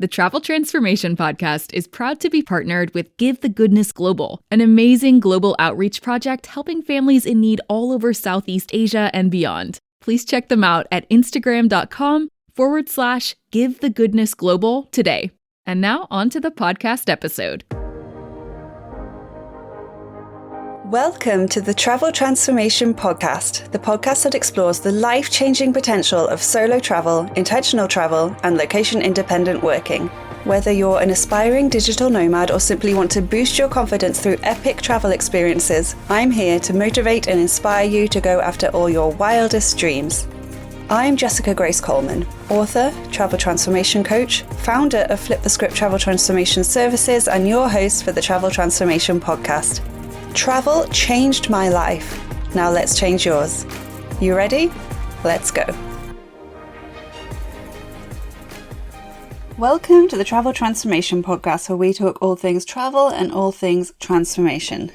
The Travel Transformation Podcast is proud to be partnered with Give the Goodness Global, an amazing global outreach project helping families in need all over Southeast Asia and beyond. Please check them out at Instagram.com/Give the Goodness Global today. And now on to the podcast episode. Welcome to the Travel Transformation Podcast, the podcast that explores the life-changing potential of solo travel, intentional travel, and location-independent working. Whether you're an aspiring digital nomad or simply want to boost your confidence through epic travel experiences, I'm here to motivate and inspire you to go after all your wildest dreams. I'm Jessica Grace Coleman, author, travel transformation coach, founder of Flip the Script Travel Transformation Services, and your host for the Travel Transformation Podcast. Travel changed my life. Now let's change yours. You ready? Let's go. Welcome to the Travel Transformation Podcast, where we talk all things travel and all things transformation.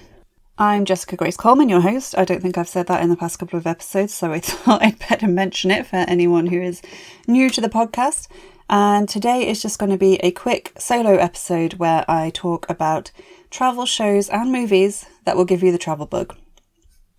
I'm Jessica Grace Coleman, your host. I don't think I've said that in the past couple of episodes, so I thought I'd better mention it for anyone who is new to the podcast. And today is just going to be a quick solo episode where I talk about travel shows and movies that will give you the travel bug.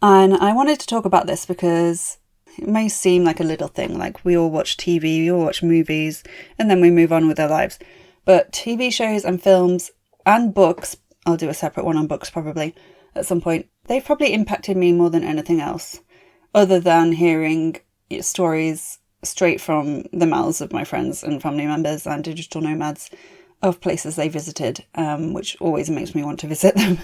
And I wanted to talk about this because it may seem like a little thing, like we all watch TV, we all watch movies, and then we move on with our lives. But TV shows and films and books, I'll do a separate one on books probably at some point, they've probably impacted me more than anything else, other than hearing stories straight from the mouths of my friends and family members and digital nomads of places they visited, which always makes me want to visit them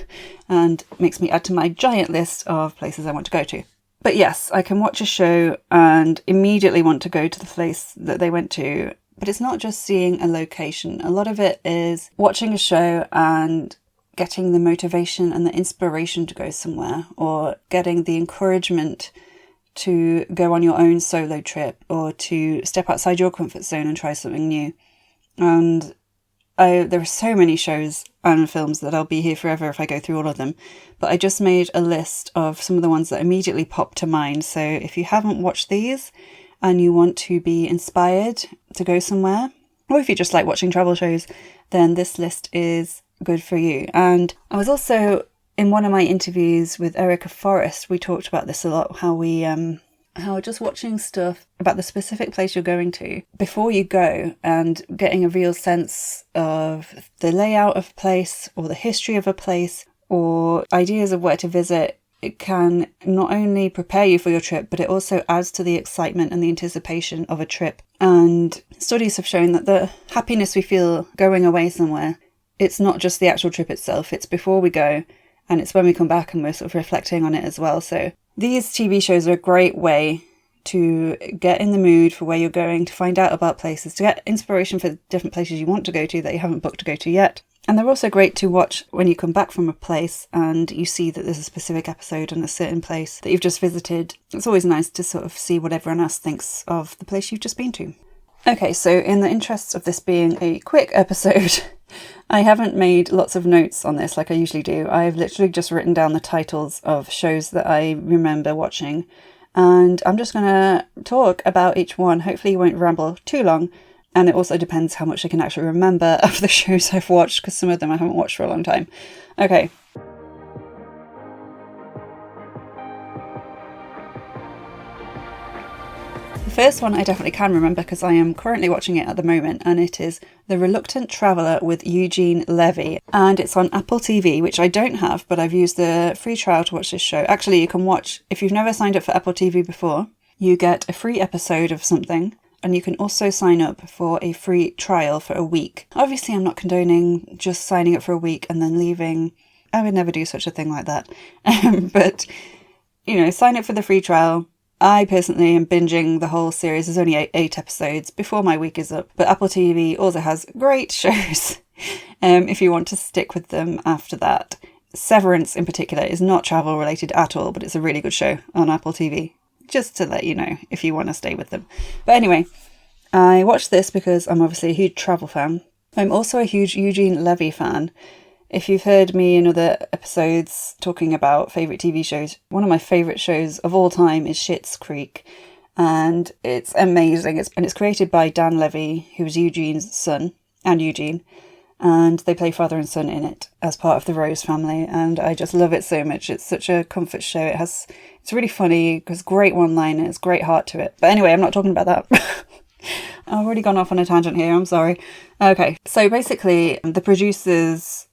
and makes me add to my giant list of places I want to go to. But yes, I can watch a show and immediately want to go to the place that they went to, but it's not just seeing a location. A lot of it is watching a show and getting the motivation and the inspiration to go somewhere, or getting the encouragement to go on your own solo trip, or to step outside your comfort zone and try something new. And there are so many shows and films that I'll be here forever if I go through all of them. But I just made a list of some of the ones that immediately popped to mind. So if you haven't watched these and you want to be inspired to go somewhere, or if you just like watching travel shows, then this list is good for you. And I was also in one of my interviews with Erica Forrest, we talked about this a lot, how just watching stuff about the specific place you're going to before you go and getting a real sense of the layout of a place or the history of a place or ideas of where to visit, it can not only prepare you for your trip, but it also adds to the excitement and the anticipation of a trip. And studies have shown that the happiness we feel going away somewhere, it's not just the actual trip itself, it's before we go and it's when we come back and we're sort of reflecting on it as well. So these TV shows are a great way to get in the mood for where you're going, to find out about places, to get inspiration for different places you want to go to that you haven't booked to go to yet. And they're also great to watch when you come back from a place and you see that there's a specific episode on a certain place that you've just visited. It's always nice to sort of see what everyone else thinks of the place you've just been to. Okay, so in the interests of this being a quick episode, I haven't made lots of notes on this like I usually do. I've literally just written down the titles of shows that I remember watching, and I'm just going to talk about each one. Hopefully you won't ramble too long, and it also depends how much I can actually remember of the shows I've watched, because some of them I haven't watched for a long time. Okay. The first one I definitely can remember because I am currently watching it at the moment, and it is The Reluctant Traveller with Eugene Levy, and it's on Apple TV, which I don't have, but I've used the free trial to watch this show. Actually, you can watch, if you've never signed up for Apple TV before, you get a free episode of something, and you can also sign up for a free trial for a week. Obviously, I'm not condoning just signing up for a week and then leaving. I would never do such a thing like that. But, sign up for the free trial. I personally am binging the whole series. There's only eight episodes before my week is up. But Apple TV also has great shows if you want to stick with them after that. Severance in particular is not travel related at all, but it's a really good show on Apple TV. Just to let you know if you want to stay with them. But anyway, I watched this because I'm obviously a huge travel fan. I'm also a huge Eugene Levy fan. If you've heard me in other episodes talking about favourite TV shows, one of my favourite shows of all time is Schitt's Creek. And it's amazing. It's created by Dan Levy, who was Eugene's son. and Eugene. And they play father and son in it as part of the Rose family. And I just love it so much. It's such a comfort show. It's really funny, because great one-liners, great heart to it. But anyway, I'm not talking about that. I've already gone off on a tangent here. I'm sorry. Okay, so basically the producers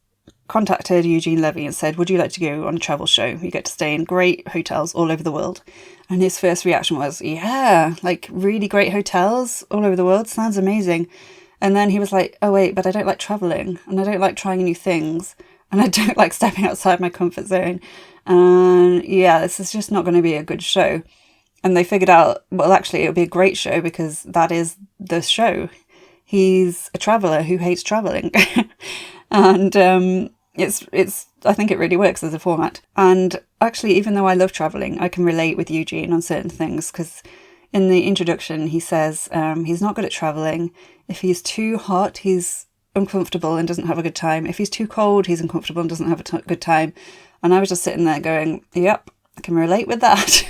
contacted Eugene Levy and said, would you like to go on a travel show? You get to stay in great hotels all over the world. And his first reaction was, yeah, like really great hotels all over the world. Sounds amazing. And then he was like, oh wait, but I don't like traveling, and I don't like trying new things, and I don't like stepping outside my comfort zone. And yeah, this is just not going to be a good show. And they figured out, well, actually, it'll be a great show because that is the show. He's a traveller who hates travelling. And I think it really works as a format. And actually, even though I love travelling, I can relate with Eugene on certain things, because in the introduction, he says he's not good at travelling. If he's too hot, he's uncomfortable and doesn't have a good time. If he's too cold, he's uncomfortable and doesn't have a good time. And I was just sitting there going, yep, I can relate with that.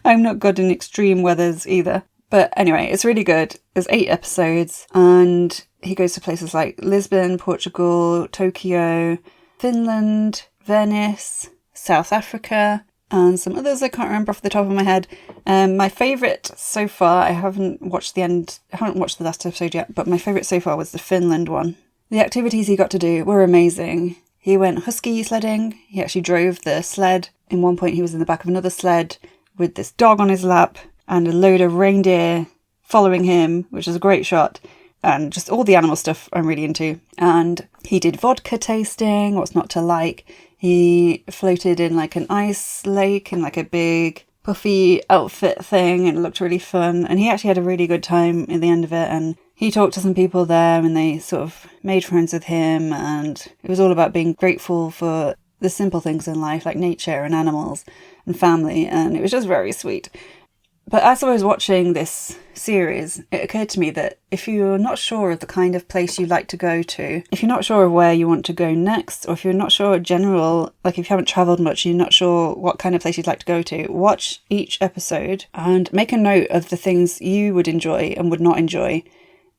I'm not good in extreme weathers either. But anyway, it's really good. There's 8 episodes, and he goes to places like Lisbon, Portugal, Tokyo, Finland, Venice, South Africa, and some others I can't remember off the top of my head. My favourite so far, I haven't watched the last episode yet, but my favourite so far was the Finland one. The activities he got to do were amazing. He went husky sledding. He actually drove the sled. In one point he was in the back of another sled with this dog on his lap and a load of reindeer following him, which is a great shot. And just all the animal stuff I'm really into. And he did vodka tasting, what's not to like. He floated in like an ice lake in like a big puffy outfit thing, and it looked really fun. And he actually had a really good time at the end of it. And he talked to some people there, and they sort of made friends with him. And it was all about being grateful for the simple things in life, like nature and animals and family. And it was just very sweet. But as I was watching this series, it occurred to me that if you're not sure of the kind of place you like to go to, if you're not sure of where you want to go next, or if you're not sure in general, like if you haven't travelled much, you're not sure what kind of place you'd like to go to, watch each episode and make a note of the things you would enjoy and would not enjoy,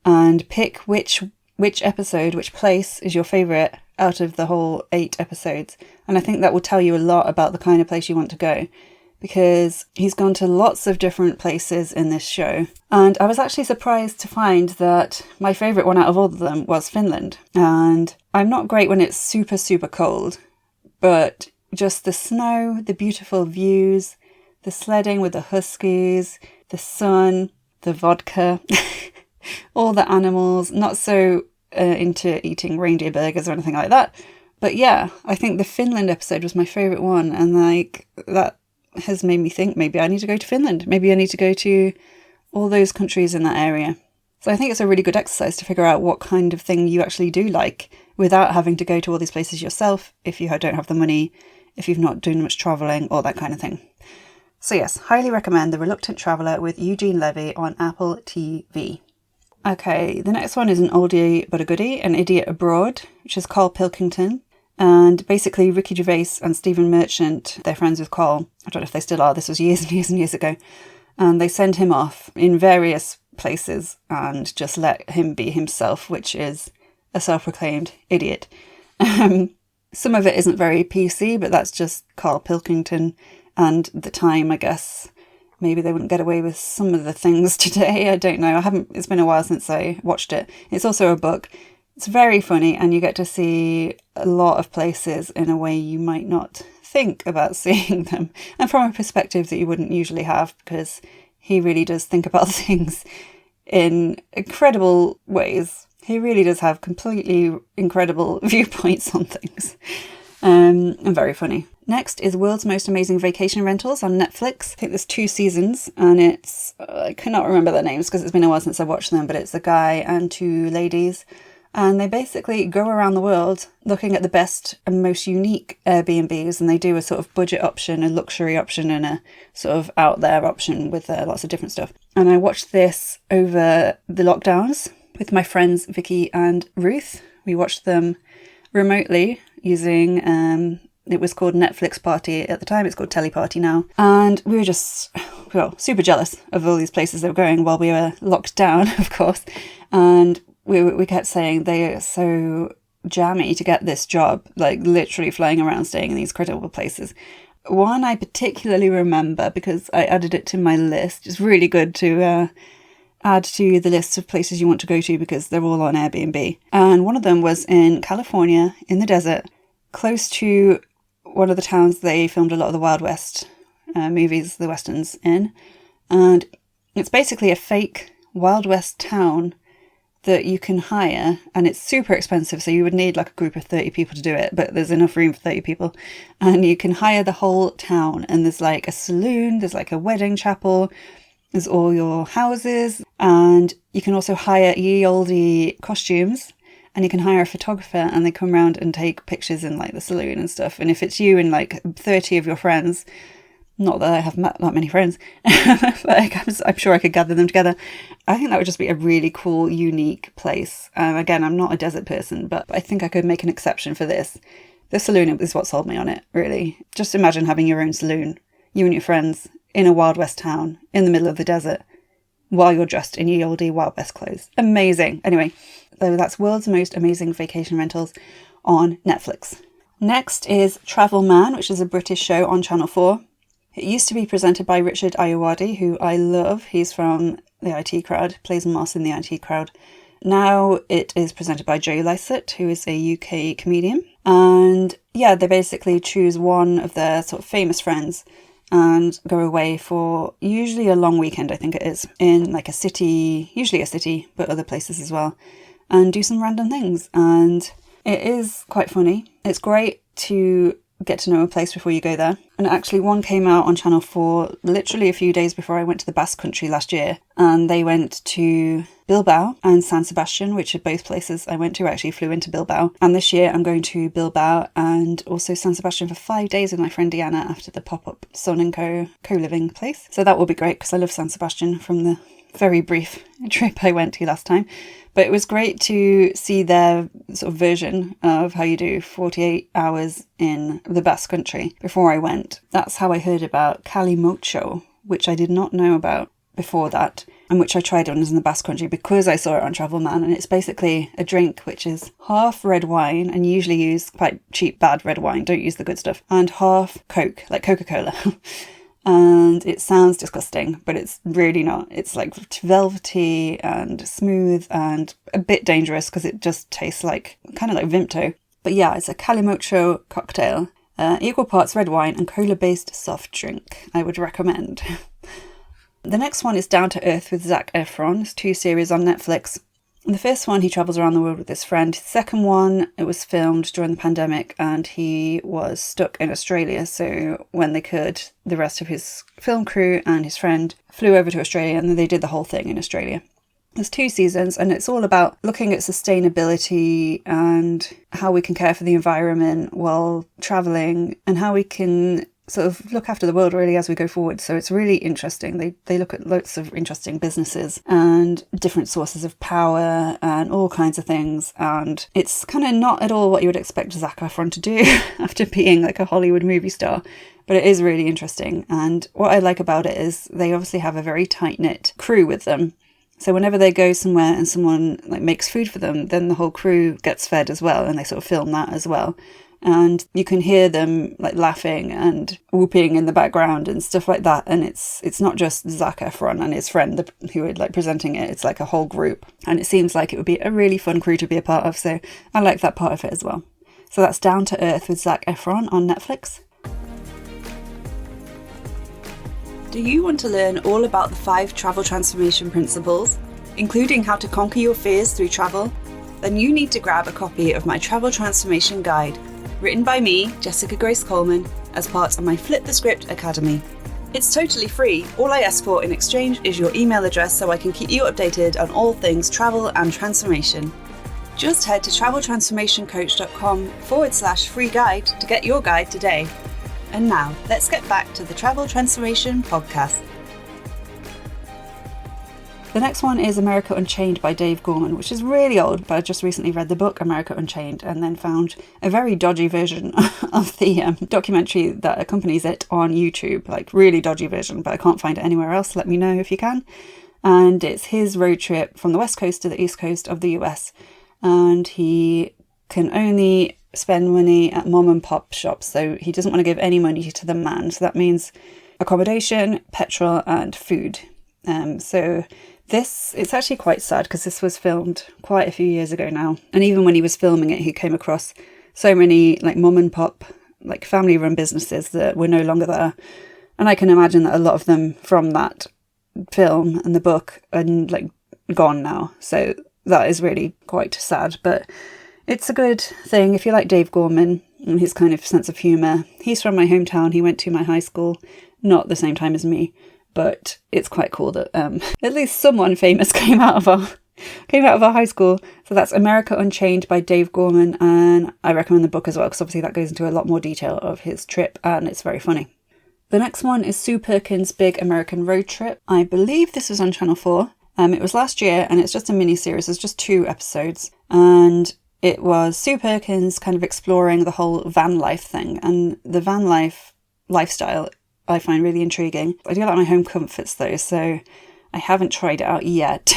and pick which episode, which place is your favourite out of the whole 8 episodes. And I think that will tell you a lot about the kind of place you want to go, because he's gone to lots of different places in this show. And I was actually surprised to find that my favourite one out of all of them was Finland. And I'm not great when it's super, super cold, but just the snow, the beautiful views, the sledding with the huskies, the sun, the vodka, all the animals, not so into eating reindeer burgers or anything like that. But yeah, I think the Finland episode was my favourite one, and like that has made me think maybe I need to go to Finland. Maybe I need to go to all those countries in that area. So I think it's a really good exercise to figure out what kind of thing you actually do like without having to go to all these places yourself if you don't have the money, if you've not done much travelling, all that kind of thing. So yes, highly recommend The Reluctant Traveller with Eugene Levy on Apple TV. Okay, the next one is an oldie but a goodie, An Idiot Abroad, which is Carl Pilkington. And basically Ricky Gervais and Stephen Merchant, they're friends with Carl. I don't know if they still are. This was years and years and years ago. And they send him off in various places and just let him be himself, which is a self-proclaimed idiot. Some of it isn't very PC, but that's just Carl Pilkington and the time, I guess. Maybe they wouldn't get away with some of the things today. I don't know. It's been a while since I watched it. It's also a book. It's very funny, and you get to see a lot of places in a way you might not think about seeing them, and from a perspective that you wouldn't usually have, because he really does think about things in incredible ways. He really does have completely incredible viewpoints on things, and very funny. Next is World's Most Amazing Vacation Rentals on Netflix. I think there's 2 seasons, and it's, I cannot remember their names because it's been a while since I watched them, but it's a guy and 2 ladies. And they basically go around the world looking at the best and most unique Airbnbs, and they do a sort of budget option, a luxury option, and a sort of out there option with lots of different stuff. And I watched this over the lockdowns with my friends Vicky and Ruth. We watched them remotely using, it was called Netflix Party at the time, it's called Teleparty now. And we were just, super jealous of all these places they were going while we were locked down, of course. And we kept saying they are so jammy to get this job, like literally flying around, staying in these credible places. One I particularly remember because I added it to my list. It's really good to add to the list of places you want to go to because they're all on Airbnb. And one of them was in California, in the desert, close to one of the towns they filmed a lot of the Wild West movies, the Westerns in. And it's basically a fake Wild West town that you can hire, and it's super expensive, so you would need like a group of 30 people to do it, but there's enough room for 30 people. And you can hire the whole town, and there's like a saloon, there's like a wedding chapel, there's all your houses, and you can also hire ye olde costumes, and you can hire a photographer, and they come around and take pictures in like the saloon and stuff. And if it's you and like 30 of your friends, not that I have that many friends, but I'm sure I could gather them together. I think that would just be a really cool, unique place. Again, I'm not a desert person, but I think I could make an exception for this. The saloon is what sold me on it, really. Just imagine having your own saloon, you and your friends, in a Wild West town, in the middle of the desert, while you're dressed in ye olde Wild West clothes. Amazing. Anyway, so that's World's Most Amazing Vacation Rentals on Netflix. Next is Travel Man, which is a British show on Channel 4. It used to be presented by Richard Ayoade, who I love. He's from the IT Crowd, plays Moss in the IT Crowd. Now it is presented by Joe Lycett, who is a UK comedian. And yeah, they basically choose one of their sort of famous friends and go away for usually a long weekend, I think it is, in like a city, usually a city, but other places as well, and do some random things. And it is quite funny. It's great to get to know a place before you go there. And actually one came out on Channel 4 literally a few days before I went to the Basque Country last year, and they went to Bilbao and San Sebastian, which are both places I went to. I actually flew into Bilbao, and this year I'm going to Bilbao and also San Sebastian for 5 days with my friend Deanna after the pop-up Son & Co co-living place. So that will be great because I love San Sebastian from the very brief trip I went to last time. But it was great to see their sort of version of how you do 48 hours in the Basque Country before I went. That's how I heard about Calimocho, which I did not know about before that, and which I tried when I was in the Basque Country because I saw it on Travel Man. And it's basically a drink which is half red wine, and you usually use quite cheap, bad red wine, don't use the good stuff, and half Coke, like Coca-Cola. And it sounds disgusting, but it's really not. It's like velvety and smooth and a bit dangerous because it just tastes like, kind of like Vimto. But yeah, it's a Calimocho cocktail, equal parts red wine and cola-based soft drink. I would recommend. The next one is Down to Earth with Zac Efron. It's 2 series on Netflix. The first one, he travels around the world with his friend. The second one, it was filmed during the pandemic and he was stuck in Australia. So when they could, the rest of his film crew and his friend flew over to Australia, and they did the whole thing in Australia. There's 2 seasons, and it's all about looking at sustainability and how we can care for the environment while traveling, and how we can sort of look after the world really as we go forward. So it's really interesting. They look at lots of interesting businesses and different sources of power and all kinds of things. And it's kind of not at all what you would expect Zac Efron to do after being like a Hollywood movie star. But it is really interesting. And what I like about it is they obviously have a very tight-knit crew with them. So whenever they go somewhere and someone like makes food for them, then the whole crew gets fed as well, and they sort of film that as well. And you can hear them like laughing and whooping in the background and stuff like that. And it's not just Zac Efron and his friend who are like presenting it. It's like a whole group. And it seems like it would be a really fun crew to be a part of. So I like that part of it as well. So that's Down to Earth with Zac Efron on Netflix. Do you want to learn all about the 5 travel transformation principles, including how to conquer your fears through travel? Then you need to grab a copy of my Travel Transformation Guide, written by me, Jessica Grace Coleman, as part of my Flip the Script Academy. It's totally free. All I ask for in exchange is your email address so I can keep you updated on all things travel and transformation. Just head to traveltransformationcoach.com/free guide to get your guide today. And now, let's get back to the Travel Transformation podcast. The next one is America Unchained by Dave Gorman, which is really old, but I just recently read the book America Unchained and then found a very dodgy version of the documentary that accompanies it on YouTube, like really dodgy version, but I can't find it anywhere else. Let me know if you can. And it's his road trip from the west coast to the east coast of the US. And he can only spend money at mom and pop shops. So he doesn't want to give any money to the man. So that means accommodation, petrol, and food. It's actually quite sad because this was filmed quite a few years ago now. And even when he was filming it, he came across so many like mom and pop, like family run businesses that were no longer there. And I can imagine that a lot of them from that film and the book are like gone now. So that is really quite sad. But it's a good thing if you like Dave Gorman and his kind of sense of humour. He's from my hometown. He went to my high school, not the same time as me. But it's quite cool that at least someone famous came out of our high school. So that's America Unchained by Dave Gorman, and I recommend the book as well because obviously that goes into a lot more detail of his trip and it's very funny. The next one is Sue Perkins' Big American Road Trip. I believe this was on Channel 4. It was last year and it's just a mini-series. There's just 2 episodes. And it was Sue Perkins kind of exploring the whole van life thing. And the van lifestyle I find really intriguing. I do like my home comforts though, so I haven't tried it out yet.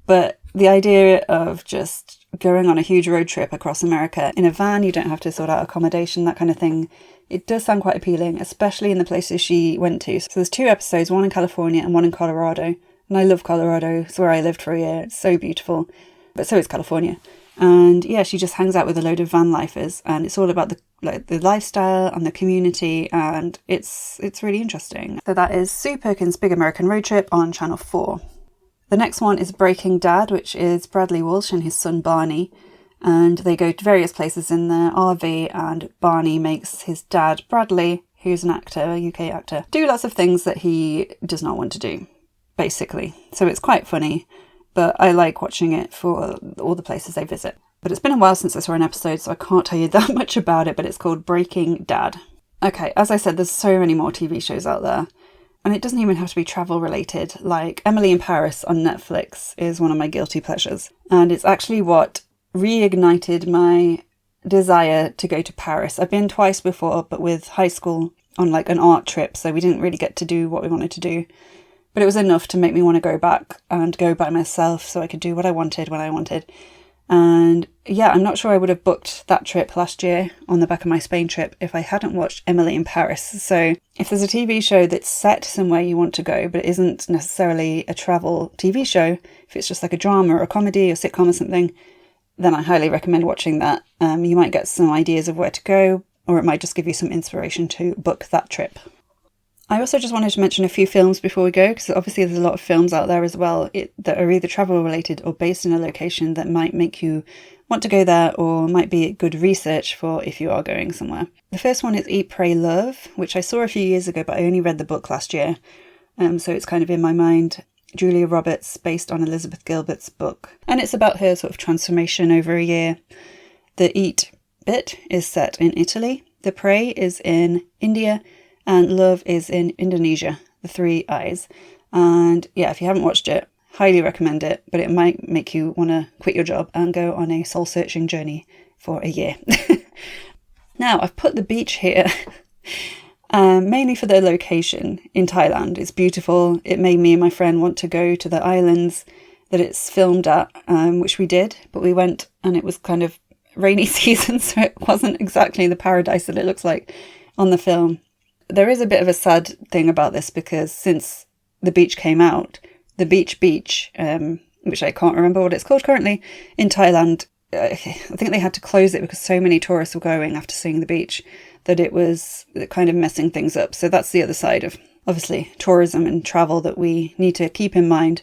But the idea of just going on a huge road trip across America in a van, you don't have to sort out accommodation, that kind of thing. It does sound quite appealing, especially in the places she went to. So there's 2 episodes, one in California and one in Colorado. And I love Colorado. It's where I lived for a year. It's so beautiful. But so is California. And yeah, she just hangs out with a load of van lifers, and it's all about the lifestyle and the community, and it's really interesting. So that is Sue Perkins' Big American Road Trip on Channel 4. The next one is Breaking Dad, which is Bradley Walsh and his son Barney, and they go to various places in their RV, and Barney makes his dad Bradley, who's an actor, a UK actor, do lots of things that he does not want to do, basically. So it's quite funny. But I like watching it for all the places they visit. But it's been a while since I saw an episode, so I can't tell you that much about it, but it's called Breaking Dad. Okay, as I said, there's so many more TV shows out there. And it doesn't even have to be travel related. Like Emily in Paris on Netflix is one of my guilty pleasures. And it's actually what reignited my desire to go to Paris. I've been twice before, but with high school on like an art trip, so we didn't really get to do what we wanted to do. But it was enough to make me want to go back and go by myself so I could do what I wanted when I wanted. And yeah, I'm not sure I would have booked that trip last year on the back of my Spain trip if I hadn't watched Emily in Paris. So if there's a TV show that's set somewhere you want to go, but it isn't necessarily a travel TV show, if it's just like a drama or a comedy or sitcom or something, then I highly recommend watching that. You might get some ideas of where to go, or it might just give you some inspiration to book that trip. I also just wanted to mention a few films before we go, because obviously there's a lot of films out there as well that are either travel related or based in a location that might make you want to go there, or might be good research for if you are going somewhere. The first one is Eat, Pray, Love, which I saw a few years ago, but I only read the book last year. So it's kind of in my mind. Julia Roberts, based on Elizabeth Gilbert's book. And it's about her sort of transformation over a year. The Eat bit is set in Italy. The Pray is in India. And Love is in Indonesia, the 3 eyes. And yeah, if you haven't watched it, highly recommend it, but it might make you want to quit your job and go on a soul-searching journey for a year. Now, I've put the beach here, mainly for the location in Thailand. It's beautiful. It made me and my friend want to go to the islands that it's filmed at, which we did, but we went and it was kind of rainy season, so it wasn't exactly the paradise that it looks like on the film. There is a bit of a sad thing about this because since the beach came out, the beach, which I can't remember what it's called currently, in Thailand, I think they had to close it because so many tourists were going after seeing the beach that it was kind of messing things up. So that's the other side of, obviously, tourism and travel that we need to keep in mind.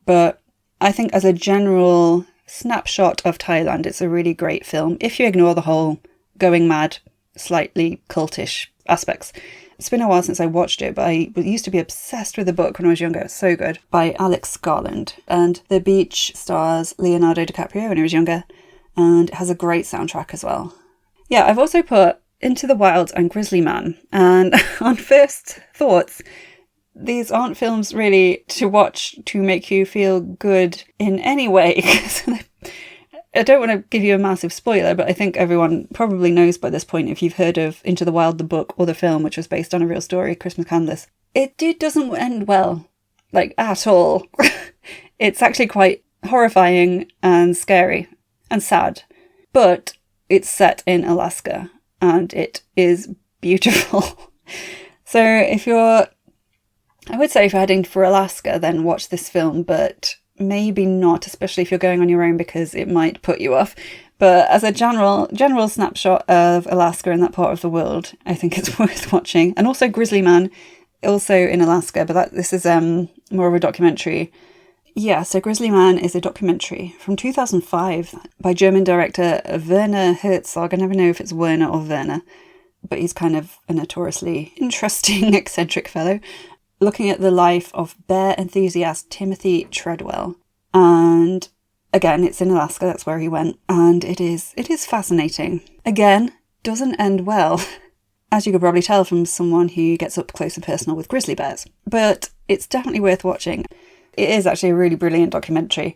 But I think as a general snapshot of Thailand, it's a really great film if you ignore the whole going mad, slightly cultish aspects. It's been a while since I watched it, but I used to be obsessed with the book when I was younger. It's so good. By Alex Garland. And The Beach stars Leonardo DiCaprio when he was younger, and it has a great soundtrack as well. Yeah, I've also put Into the Wild and Grizzly Man. And on first thoughts, these aren't films really to watch to make you feel good in any way. I don't want to give you a massive spoiler, but I think everyone probably knows by this point if you've heard of Into the Wild, the book, or the film, which was based on a real story, Chris McCandless. It doesn't end well. like at all. It's actually quite horrifying and scary and sad. But it's set in Alaska and it is beautiful. So I would say if you're heading for Alaska, then watch this film, but maybe not, especially if you're going on your own, because it might put you off. But as a general snapshot of Alaska and that part of the world, I think it's worth watching. And also Grizzly Man, also in Alaska, but this is more of a documentary. Yeah, so Grizzly Man is a documentary from 2005 by German director Werner Herzog. I never know if it's Werner or Werner, but he's kind of a notoriously interesting, eccentric fellow, looking at the life of bear enthusiast Timothy Treadwell. And again, it's in Alaska, that's where he went, and it is fascinating. Again, doesn't end well, as you could probably tell from someone who gets up close and personal with grizzly bears. But it's definitely worth watching. It is actually a really brilliant documentary,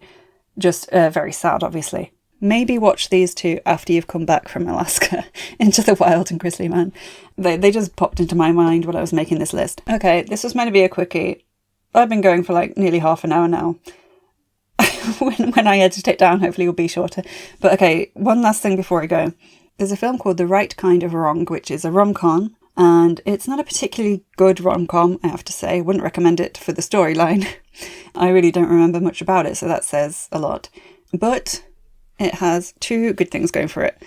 just very sad, obviously. Maybe watch these two after you've come back from Alaska into the wild and Grizzly Man. They just popped into my mind when I was making this list. Okay, this was meant to be a quickie. I've been going for like nearly half an hour now. when I edit it down, hopefully it'll be shorter. But okay, one last thing before I go. There's a film called The Right Kind of Wrong, which is a rom-com. And it's not a particularly good rom-com, I have to say. Wouldn't recommend it for the storyline. I really don't remember much about it, so that says a lot. But it has two good things going for it.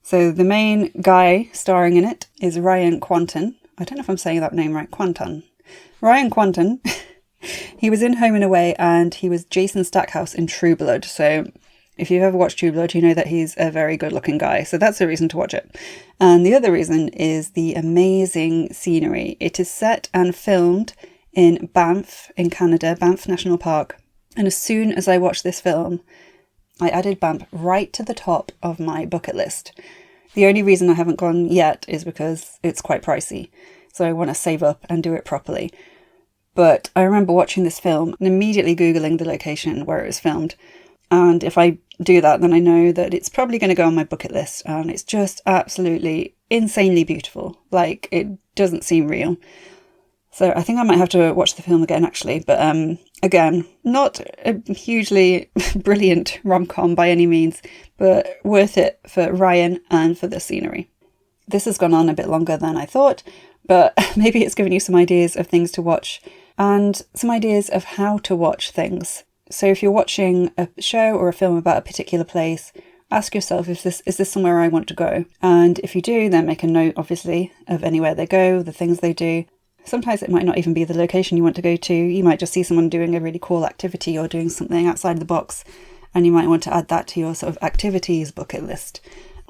So the main guy starring in it is Ryan Kwanten. I don't know if I'm saying that name right. Kwanten. Ryan Kwanten. He was in Home and Away and he was Jason Stackhouse in True Blood. So if you've ever watched True Blood, you know that he's a very good looking guy. So that's a reason to watch it. And the other reason is the amazing scenery. It is set and filmed in Banff in Canada, Banff National Park. And as soon as I watched this film, I added Banff right to the top of my bucket list. The only reason I haven't gone yet is because it's quite pricey. So I want to save up and do it properly. But I remember watching this film and immediately Googling the location where it was filmed. And if I do that, then I know that it's probably going to go on my bucket list. And it's just absolutely insanely beautiful. Like, it doesn't seem real. So I think I might have to watch the film again, actually. But again, not a hugely brilliant rom-com by any means, but worth it for Ryan and for the scenery. This has gone on a bit longer than I thought, but maybe it's given you some ideas of things to watch and some ideas of how to watch things. So if you're watching a show or a film about a particular place, ask yourself, is this somewhere I want to go? And if you do, then make a note, obviously, of anywhere they go, the things they do. Sometimes it might not even be the location you want to go to. You might just see someone doing a really cool activity or doing something outside the box, and you might want to add that to your sort of activities bucket list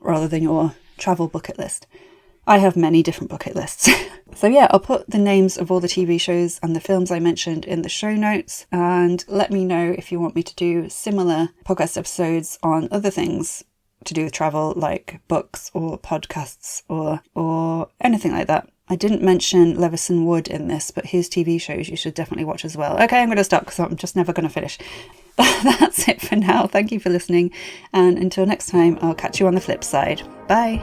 rather than your travel bucket list. I have many different bucket lists. So yeah, I'll put the names of all the TV shows and the films I mentioned in the show notes, and let me know if you want me to do similar podcast episodes on other things to do with travel, like books or podcasts or anything like that. I didn't mention Levison Wood in this, but his TV shows you should definitely watch as well. Okay, I'm going to stop because I'm just never going to finish. That's it for now. Thank you for listening. And until next time, I'll catch you on the flip side. Bye.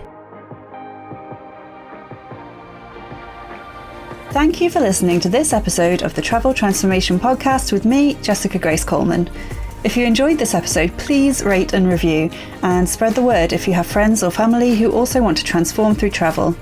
Thank you for listening to this episode of the Travel Transformation Podcast with me, Jessica Grace Coleman. If you enjoyed this episode, please rate and review and spread the word if you have friends or family who also want to transform through travel.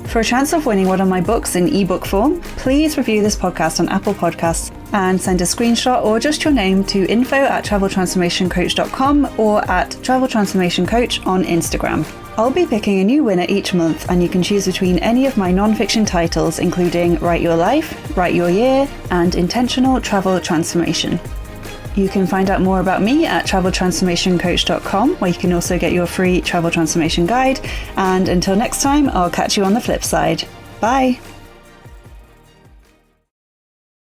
For a chance of winning one of my books in ebook form, please review this podcast on Apple Podcasts and send a screenshot or just your name to info@traveltransformationcoach.com or at traveltransformationcoach on Instagram. I'll be picking a new winner each month, and you can choose between any of my non-fiction titles, including Write Your Life, Write Your Year, and Intentional Travel Transformation. You can find out more about me at traveltransformationcoach.com, where you can also get your free travel transformation guide. And until next time, I'll catch you on the flip side. Bye.